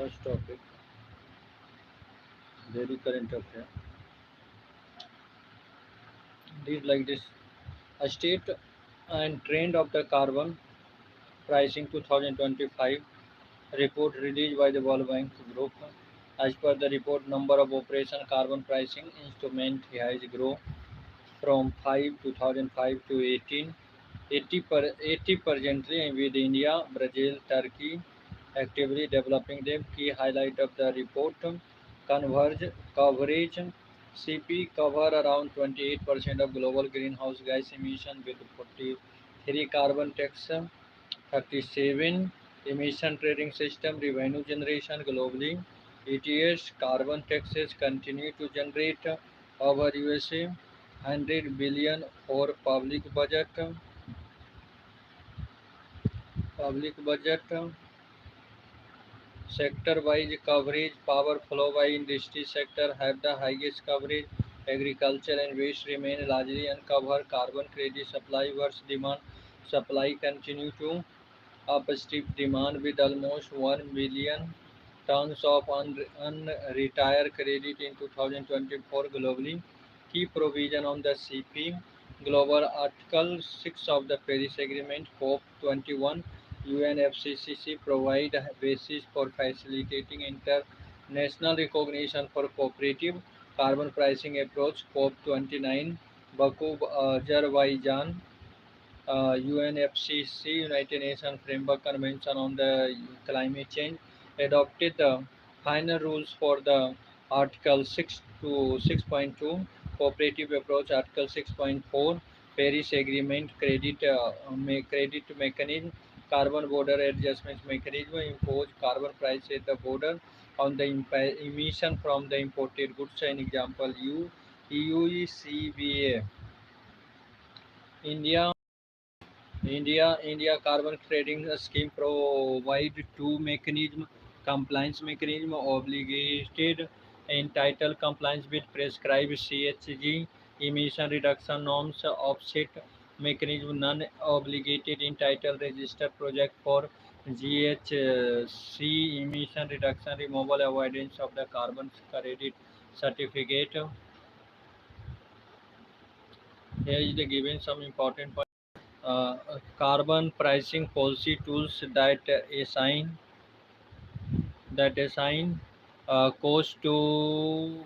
First topic, daily current affair. Read like this: a state and trend of the carbon pricing 2025 report released by the World Bank Group. As per the report, number of operation carbon pricing instrument has grown from 5 2005 to 18 80% with India, Brazil, Turkey actively developing them. Key highlight of the report: converge coverage. CP cover around 28% of global greenhouse gas emission with 43 carbon tax, 37 emission trading system revenue generation globally. ETS carbon taxes continue to generate over USA 100 billion for public budget. Sector-wise coverage: power flow by industry sector have the highest coverage. Agriculture and waste remain largely uncovered. Carbon credit supply versus demand. Supply continue to outstrip demand with almost 1 million tons of unretired credit in 2024 globally. Key provision on the CP: Global Article 6 of the Paris Agreement, COP21, UNFCCC provide a basis for facilitating international recognition for cooperative carbon pricing approach. COP29, Baku, Azerbaijan, UNFCCC, United Nations Framework Convention on the Climate Change, adopted the final rules for the Article 6 to 6.2 Cooperative Approach, Article 6.4 Paris Agreement credit mechanism, Carbon Border Adjustment Mechanism, impose carbon price at the border on the emission from the imported goods. An example: EUCBA. India India Carbon Trading Scheme provide two mechanism: compliance mechanism, obligated entitled compliance with prescribed CHG emission reduction norms; offset mechanism, non-obligated entitled register project for GHC emission reduction removal, avoidance of the carbon credit certificate. Here is the given some important points. Carbon pricing policy tools that assign cost to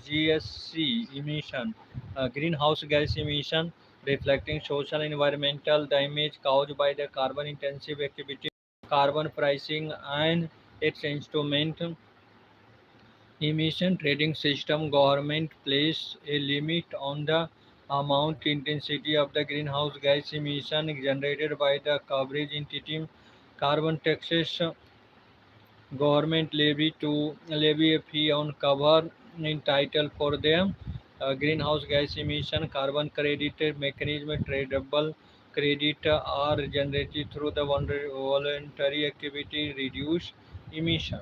GSC emission, greenhouse gas emission, reflecting social and environmental damage caused by the carbon intensive activity. Carbon pricing and its instrument: emission trading system. Government place a limit on the amount intensity of the greenhouse gas emission generated by the coverage entity. Carbon taxes: government levy a fee on cover entitled for the greenhouse gas emission. Carbon credit mechanism: tradable credit are generated through the voluntary activity reduce emission.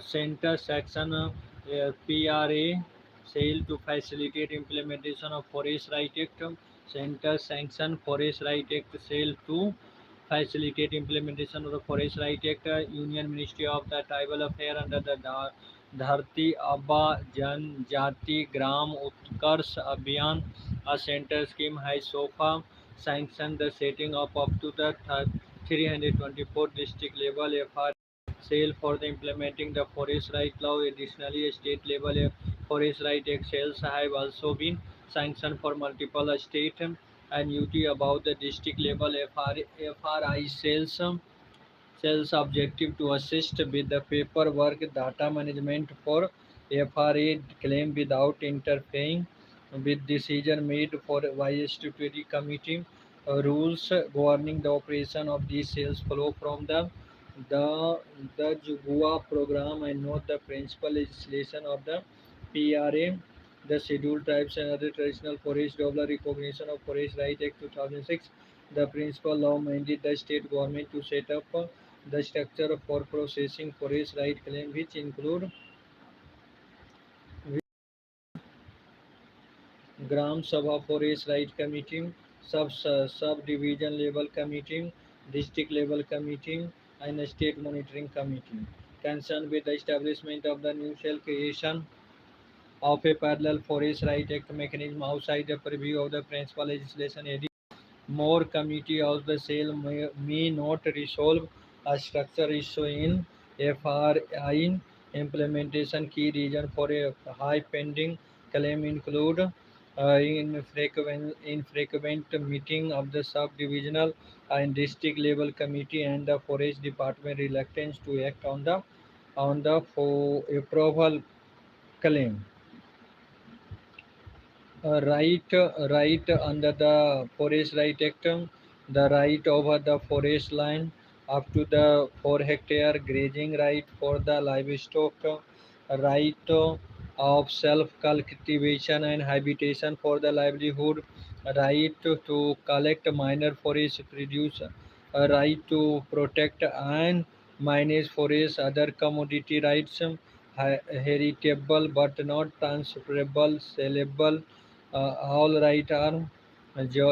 Center section PRA sale to facilitate implementation of Forest Right Act. Center sanction Forest Right Act sale to facilitate implementation of the Forest Right Act. Union Ministry of the Tribal Affairs under the Dharti Abba Janjati Gram Utkarsh Abhiyan, a center scheme, has so far sanctioned the setting up to the 324 district level FR sale for the implementing the forest right law. Additionally, state level forest right act sales have also been sanctioned for multiple state and UT about the district level FRI sales objective to assist with the paperwork data management for FRA claim without interfering with decision made for by statutory committee. Rules governing the operation of these sales flow from the the Jugua program and not the principal legislation of the PRA. The Scheduled Tribes and Other Traditional Forest Double Recognition of Forest Right Act 2006. The principal law mandated the state government to set up the structure for processing forest right claim, which include Gram Sabha Forest Right Committee, Subdivision Level Committee, District Level Committee, and State Monitoring Committee. Concerned with the establishment of the new cell creation of a parallel Forest Right Act mechanism outside the purview of the principal legislation. More committee of the sale may not resolve a structure issue in FRI implementation. Key reason for a high pending claim include infrequent meeting of the sub-divisional and district level committee and the forest department reluctance to act on the for approval claim. Right under the Forest Right Act, the right over the forest line up to the 4 hectare grazing right for the livestock, right of self cultivation and habitation for the livelihood, right to collect minor forest produce, a right to protect and manage forest, other commodity rights, heritable but not transferable, sellable, all right are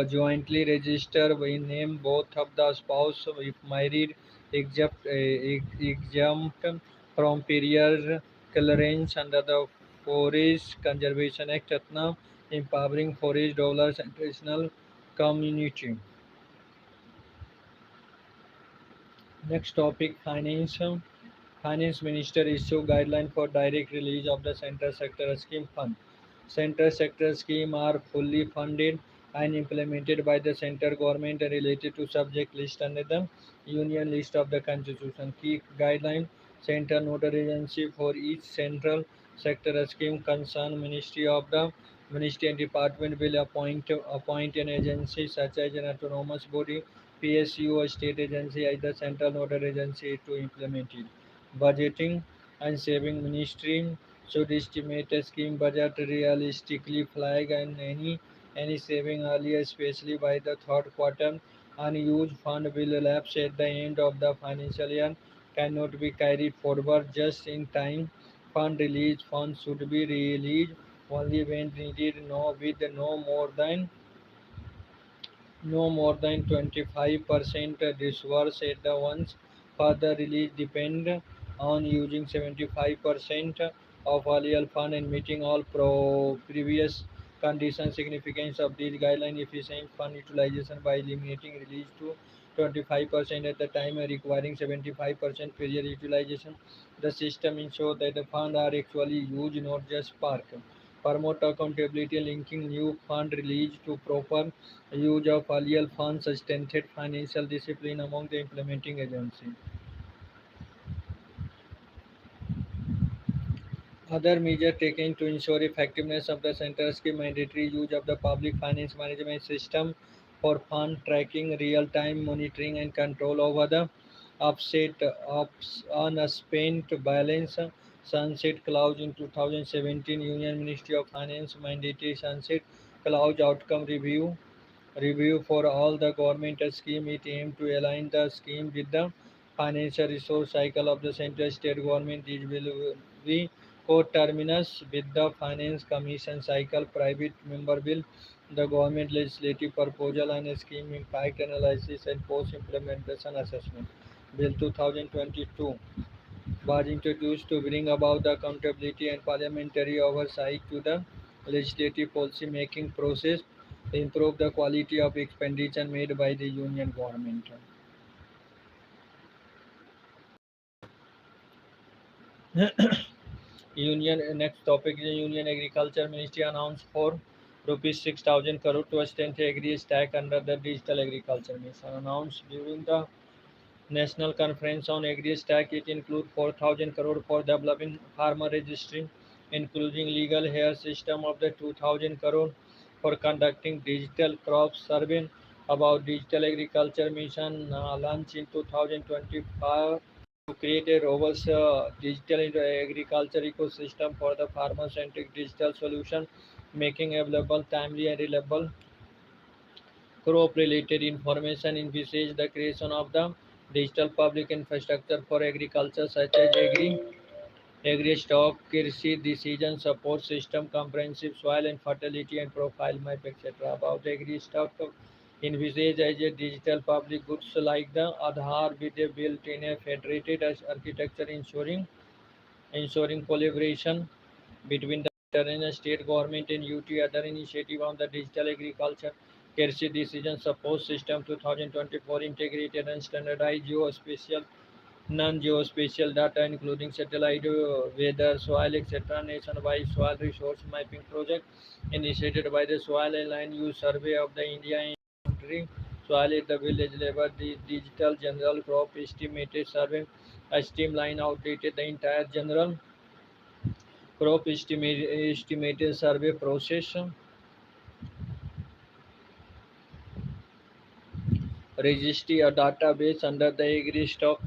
jointly registered by name both of the spouse if married, exempt from period clearance under the Forest Conservation Act, Atna, empowering forest dwellers and traditional community. Next topic, finance. Finance Minister issue guideline for direct release of the Central Sector Scheme Fund. Central Sector Scheme are fully funded and implemented by the central government and related to subject list under the Union list of the Constitution. Key guideline, Central Nodal Agency for each Central Sector Scheme concern Ministry of the Ministry and Department will appoint an agency such as an autonomous body, PSU or state agency as the central nodal agency to implement it. Budgeting and saving ministry should estimate a scheme budget realistically flag and any saving earlier, especially by the third quarter. Unused fund will elapse at the end of the financial year, cannot be carried forward just in time. Fund release funds should be released only when needed, no with no more than 25% disbursed at the once. Further release depend on using 75% of earlier fund and meeting all previous conditions. Significance of these guidelines, efficient fund utilization by eliminating release to 25% at the time and requiring 75% period utilization. The system ensures that the funds are actually used, not just parked. Promote accountability, linking new fund release to proper use of earlier funds, strengthened financial discipline among the implementing agency. Other measures taken to ensure effectiveness of the center scheme, mandatory use of the public finance management system for fund tracking, real-time monitoring and control over the upset unspent balance, sunset clause in 2017 Union Ministry of Finance mandatory sunset clause outcome review for all the government scheme. It aimed to align the scheme with the financial resource cycle of the central state government. This will be co-terminus with the finance commission cycle, private member bill, the government legislative proposal and scheme impact analysis and post implementation assessment. Bill 2022 was introduced to bring about the accountability and parliamentary oversight to the legislative policy making process, improve the quality of expenditure made by the union government. Union next topic is Union Agriculture Ministry announced for rupees 6,000 crore to strengthen agri stack under the digital agriculture mission announced during the National Conference on Agri-Stack. It includes 4,000 crore for developing farmer registry, including legal hair system of the 2,000 crore for conducting digital crop survey about digital agriculture mission launched in 2025 to create a robust digital agriculture ecosystem for the farmer-centric digital solution, making available timely and reliable crop-related information envisage the creation of the digital public infrastructure for agriculture such as agri Agri-stock, Krishi decision support system, comprehensive soil and fertility and profile map, etc. About agri-stock, envisaged as a digital public goods like the Aadhaar with a built-in a federated architecture ensuring collaboration between the federal and state government and UT. Other initiative on the digital agriculture Krishi decision support system 2024 integrated and standardized geospatial non-geospatial data including satellite, weather, soil, etc. nationwide soil resource mapping project initiated by the Soil and Land Use Survey of the India and country. Soil at the village level, the digital general crop estimated survey, a streamline outdated the entire general crop estimated survey process. Registry a database under the agri stock.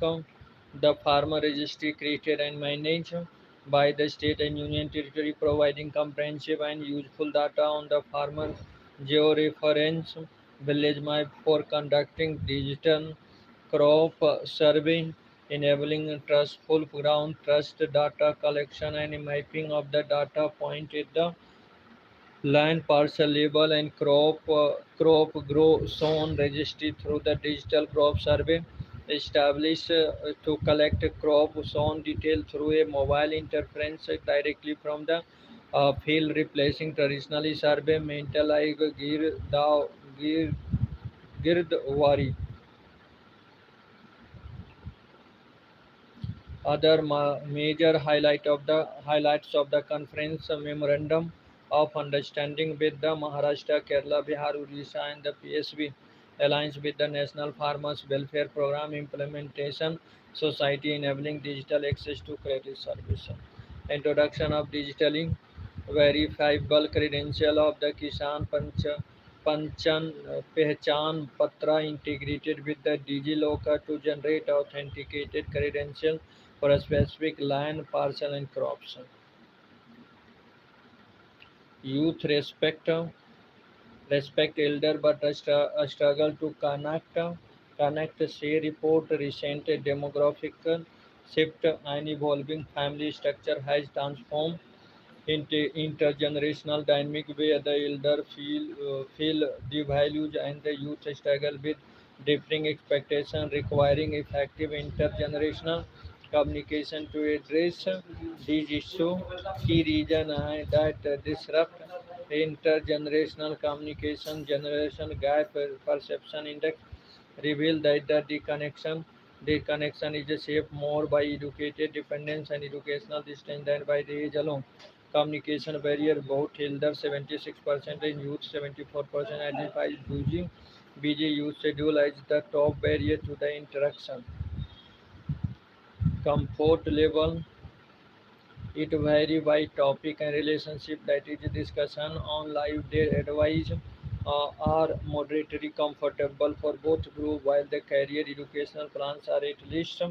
The farmer registry created and managed by the state and union territory providing comprehensive and useful data on the farmer georeference village map for conducting digital crop survey enabling trustful ground trust data collection and mapping of the data point at the land parcel label and crop grow zone registry through the digital crop survey established to collect crop zone detail through a mobile interference directly from the field replacing traditionally survey mental like gir girdwari. Other major highlights of the conference memorandum of understanding with the Maharashtra, Kerala, Bihar, Odisha, and the PSB aligns with the National Farmers Welfare Program implementation, society enabling digital access to credit services. Introduction of digitally verifiable credential of the Panchan Pehchan Patra integrated with the DigiLocker to generate authenticated credentials for a specific land, parcel, and crops. Youth respect elder, but a struggle to connect. Say report recent demographic shift and evolving family structure has transformed intergenerational dynamic where the elder feel the values and the youth struggle with differing expectations requiring effective intergenerational communication to address these issues. Key reason that disrupt intergenerational communication generation gap perception index reveal that the connection is shaped more by educated dependence and educational distance than by the age alone. Communication barrier both elder 76% and youth 74% identify busy youth schedule as the top barrier to the interaction. Comfort level it vary by topic and relationship that is discussion on live their advice are moderately comfortable for both group while the career educational plans are at least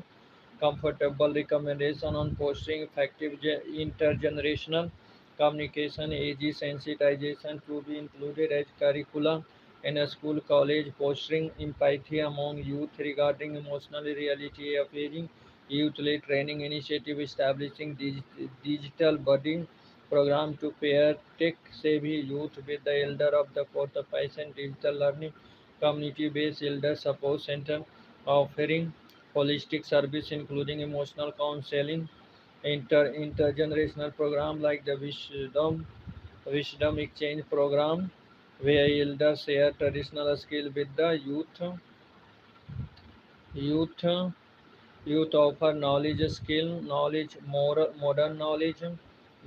comfortable recommendation on fostering effective intergenerational communication age sensitization to be included as curriculum in a school college fostering empathy among youth regarding emotional reality of aging youth-led training initiative establishing digital budding program to pair tech-savvy youth with the elder of the fortification digital learning community-based elder support center offering holistic service including emotional counseling, intergenerational program like the wisdom exchange program, where elders share traditional skill with the youth youth offer knowledge skill knowledge more modern knowledge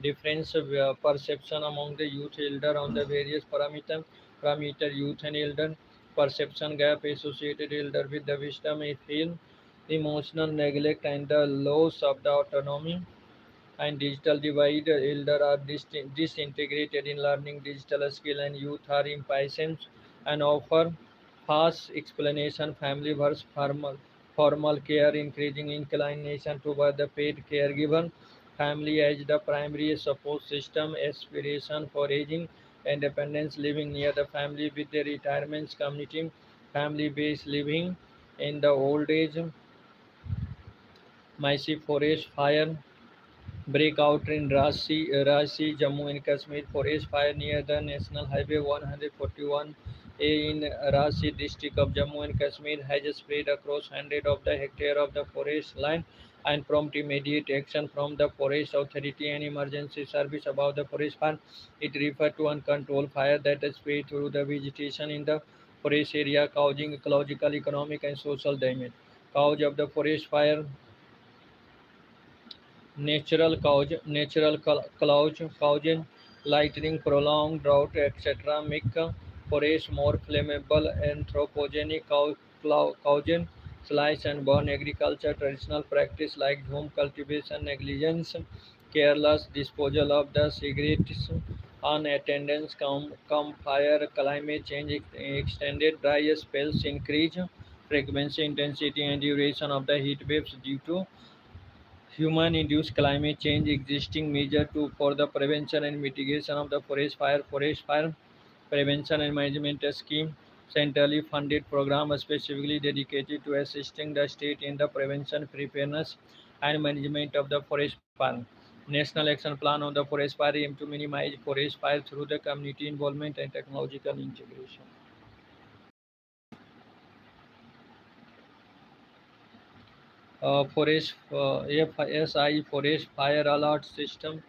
difference perception among the youth elder on the various parameter youth and elder perception gap associated elder with the wisdom I feel emotional neglect and the loss of the autonomy and digital divide elder are disintegrated in learning digital skill and youth are impatient and offer fast explanation family versus formal care increasing inclination toward the paid caregiver family as the primary support system aspiration for aging independence living near the family with the retirements community family based living in the old age massive forest fire Breakout in Rasi, Jammu and Kashmir. Forest fire near the National Highway 141A in Rasi district of Jammu and Kashmir has spread across hundreds of the hectare of the forest land and prompt immediate action from the Forest Authority and Emergency Service about the forest fire. It refers to uncontrolled fire that has spread through the vegetation in the forest area, causing ecological, economic, and social damage. Cause of the forest fire: cause, lightning, prolonged drought, etc. make forests more flammable. Anthropogenic cause, slice and burn agriculture, traditional practice like home cultivation, negligence, careless disposal of the cigarettes, unattendance, fire, climate change, extended dry spells, increase frequency, intensity, and duration of the heat waves due to human-induced climate change. Existing measures for the prevention and mitigation of the forest fire prevention and management scheme, centrally funded program specifically dedicated to assisting the state in the prevention, preparedness, and management of the forest fire. National Action Plan on the forest fire aim to minimize forest fire through the community involvement and technological integration. FSI Forest Fire Alert System.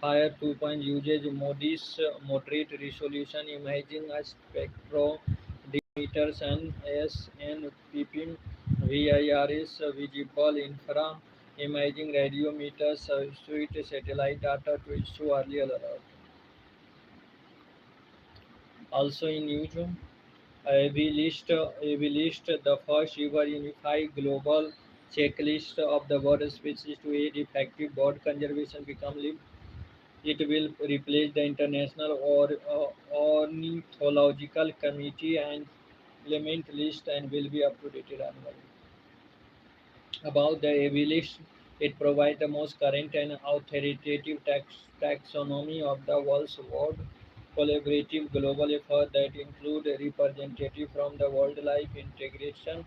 Fire 2.0 uses Moody's moderate resolution imaging spectrometers and SNPP VIRS visible infra imaging radiometers suite satellite data to issue early alert. Also in news, we list the first ever unified global checklist of the bird species to aid effective bird conservation become live. It will replace the International Ornithological Committee and implement list and will be updated annually. About the AV list, it provides the most current and authoritative taxonomy of the world's world collaborative global effort that include a representative from the Wildlife Integration,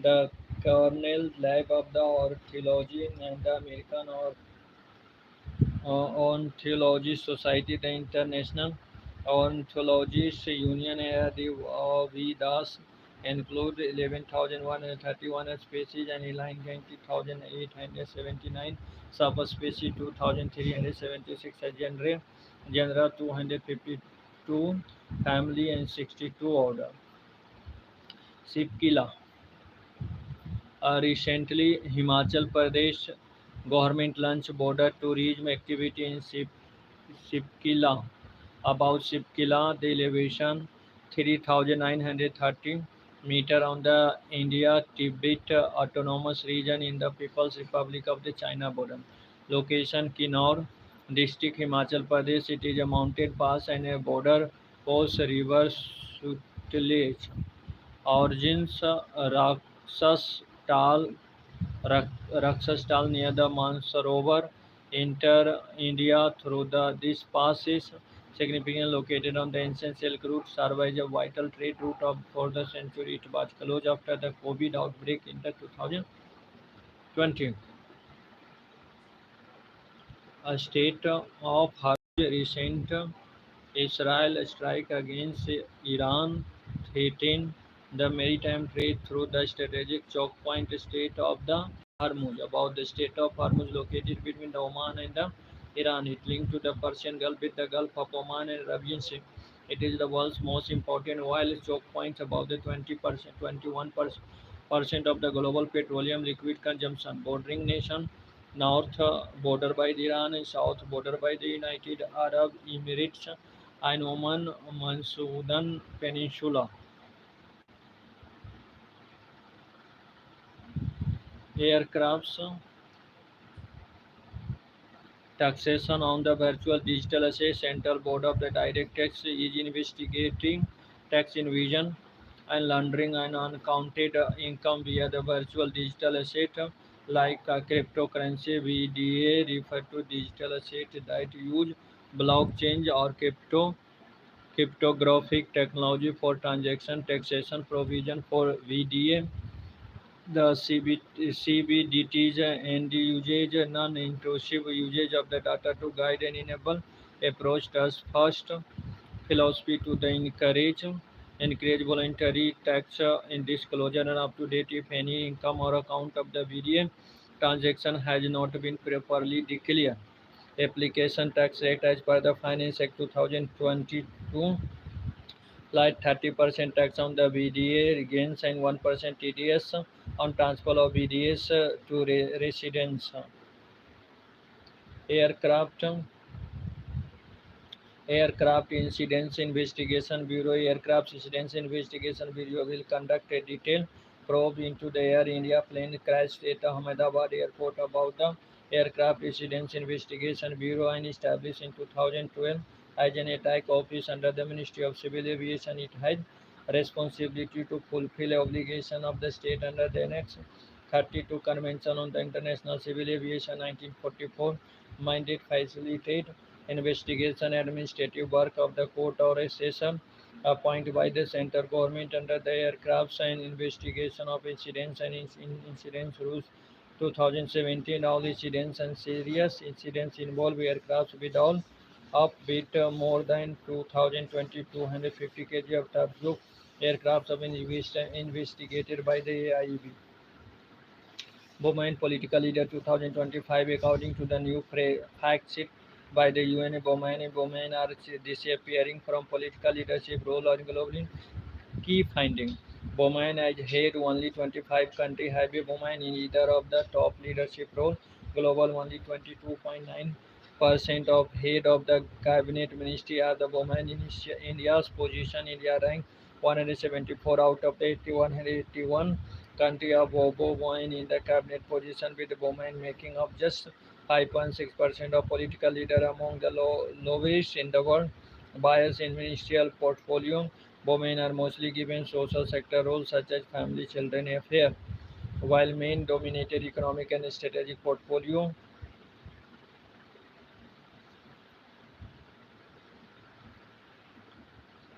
the Cornell Lab of the Ornithology, and the American Ornithology Society, the International Ornithologists Union, the VDAS, include 11,131 species and 90,879 subspecies, 2,376 genera 252 family, and 62 order. Sipkila. Recently, Himachal Pradesh government launched border tourism activity in Sipkila. About Sipkila, the elevation 3,930 meter on the India-Tibet Autonomous Region in the People's Republic of the China border. Location: Kinnaur district, Himachal Pradesh. It is a mountain pass and a border post river Sutlej. Origins: Raksas Tal Rakshastal near the Mansarovar enter India through this pass is significantly located on the ancient Silk Route, served as a vital trade route for the century. It was closed after the COVID outbreak in the 2020. A state of Hormuz: recent Israel strike against Iran threatened the maritime trade through the strategic choke point Strait of the Hormuz. About the Strait of Hormuz, located between the Oman and the Iran, it linked to the Persian Gulf with the Gulf of Oman and Arabian Sea. It is the world's most important oil choke point, about the 20%, 21% of the global petroleum liquid consumption. Bordering nation: north border by Iran and south border by the United Arab Emirates and Oman Mansudan Peninsula. Aircrafts: taxation on the virtual digital asset. Central Board of the Direct Tax is investigating tax evasion and laundering and uncounted income via the virtual digital asset like cryptocurrency. VDA refer to digital asset that use blockchain or cryptographic technology for transaction. Taxation provision for VDA The CBDT's and the usage, non-intrusive usage of the data to guide and enable approach does first philosophy to the encourage voluntary tax and disclosure and up to date if any income or account of the VDA transaction has not been properly declared. Application tax rate as per the Finance Act 2022 like 30% tax on the VDA gains and 1% TDS on transfer of VDS to residents. Aircraft Aircraft Incidents Investigation Bureau Aircraft Incidents Investigation Bureau will conduct a detailed probe into the Air India plane crash at Ahmedabad Airport about the Aircraft Incidents Investigation Bureau and established in 2012 as an attack office under the Ministry of Civil Aviation. It has responsibility to fulfill obligation of the state under the Annex 32 Convention on the International Civil Aviation 1944 mandate facilitate investigation administrative work of the court or a session appointed by the central government under the aircrafts and investigation of incidents and incidents rules 2017. All incidents and serious incidents involve aircrafts with all up with more than 2020 250 kg of taboo aircrafts have been investigated by the AIB. Women political leader 2025 according to the new fact sheet by the UN. Women are disappearing from political leadership role globally. Key finding: women has head only 25 countries have a woman in either of the top leadership role. Global only 22.9% of head of the cabinet ministry are the women in India's position. India ranked 174 out of the 181 country of women in the cabinet position with women making up just 5.6% of political leader among the lowest in the world. Bias in ministerial portfolio: women are mostly given social sector roles such as family children affairs, while men dominated economic and strategic portfolio.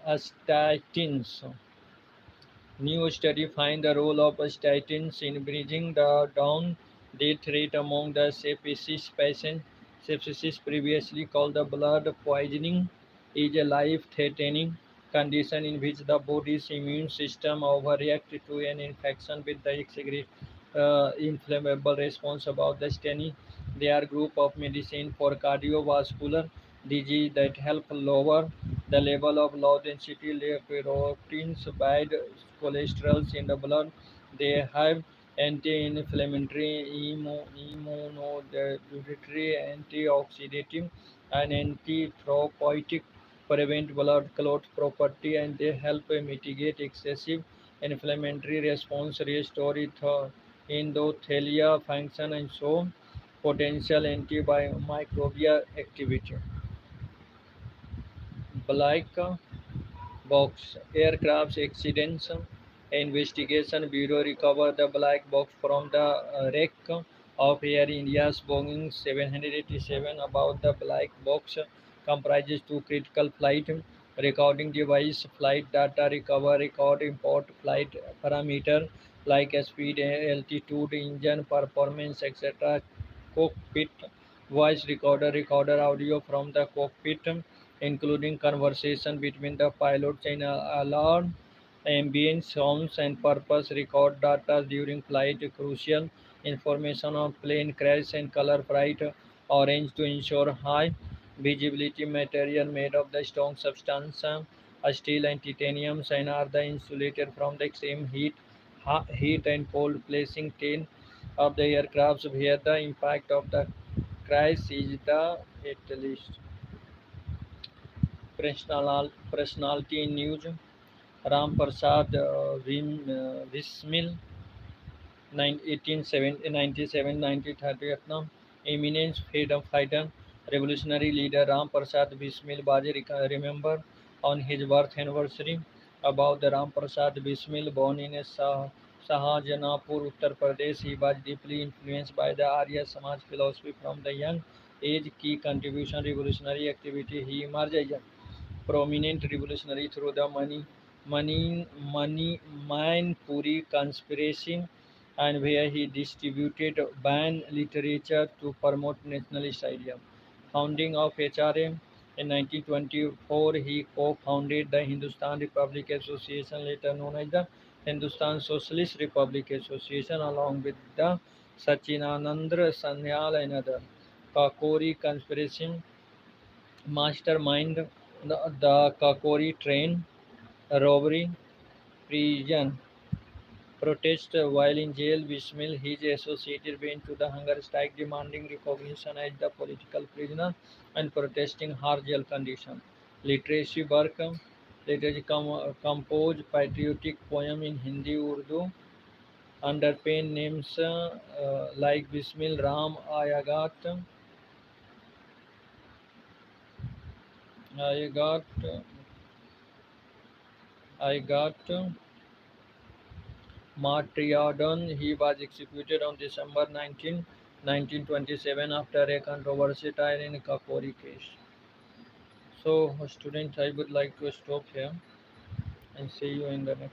Statins. New study find the role of statins in bridging the down death rate among the sepsis patients. Sepsis, previously called the blood poisoning, is a life-threatening condition in which the body's immune system overreacts to an infection with the inflammable response about the steny. They are group of medicine for cardiovascular disease that help lower the level of low density lipoproteins, bad cholesterol in the blood. They have anti-inflammatory, immunomodulatory, antioxidative, and anti-thrombotic, prevent blood clot property, and they help mitigate excessive inflammatory response, restore endothelial function, and show potential antimicrobial activity. Black box aircraft accidents investigation bureau recovered the black box from the wreck of Air India's Boeing 787. About the black box comprises two critical flight recording device, flight data recover, record import flight parameter like speed, altitude, engine performance, etc. Cockpit voice recorder audio from the cockpit including conversation between the pilots and alarm, ambient sounds and purpose record data during flight, crucial information on plane crash and color bright orange to ensure high visibility, material made of the strong substance, steel and titanium, and are the insulated from the extreme heat and cold, placing 10 of the aircrafts where the impact of the crash is the at least. Personality in news: Ram Prasad Bismil, 1897 Vietnam, eminent freedom fighter, revolutionary leader Ram Prasad Bismil was remembered on his birth anniversary. About the Ram Prasad Bismil, born in Shahjahanpur, Uttar Pradesh, he was deeply influenced by the Arya Samaj philosophy from the young age. Key contribution: revolutionary activity. He emerged as a prominent revolutionary through the Manipuri conspiracy and where he distributed banned literature to promote nationalist ideas. Founding of HRA in 1924, he co-founded the Hindustan Republic Association, later known as the Hindustan Socialist Republic Association, along with the Sachinandra Sanyal and other Kakori conspiracy mastermind. The Kakori train robbery, prison protest while in jail. Bismil, his associated went to the hunger strike demanding recognition as the political prisoner and protesting harsh jail conditions. Literacy work, literature composed patriotic poem in Hindi, Urdu under pen names like Bismil Ram I got I got Martyrdom. He was executed on December 19, 1927 after a controversial trial in Kakori case. So, students, I would like to stop here and see you in the next.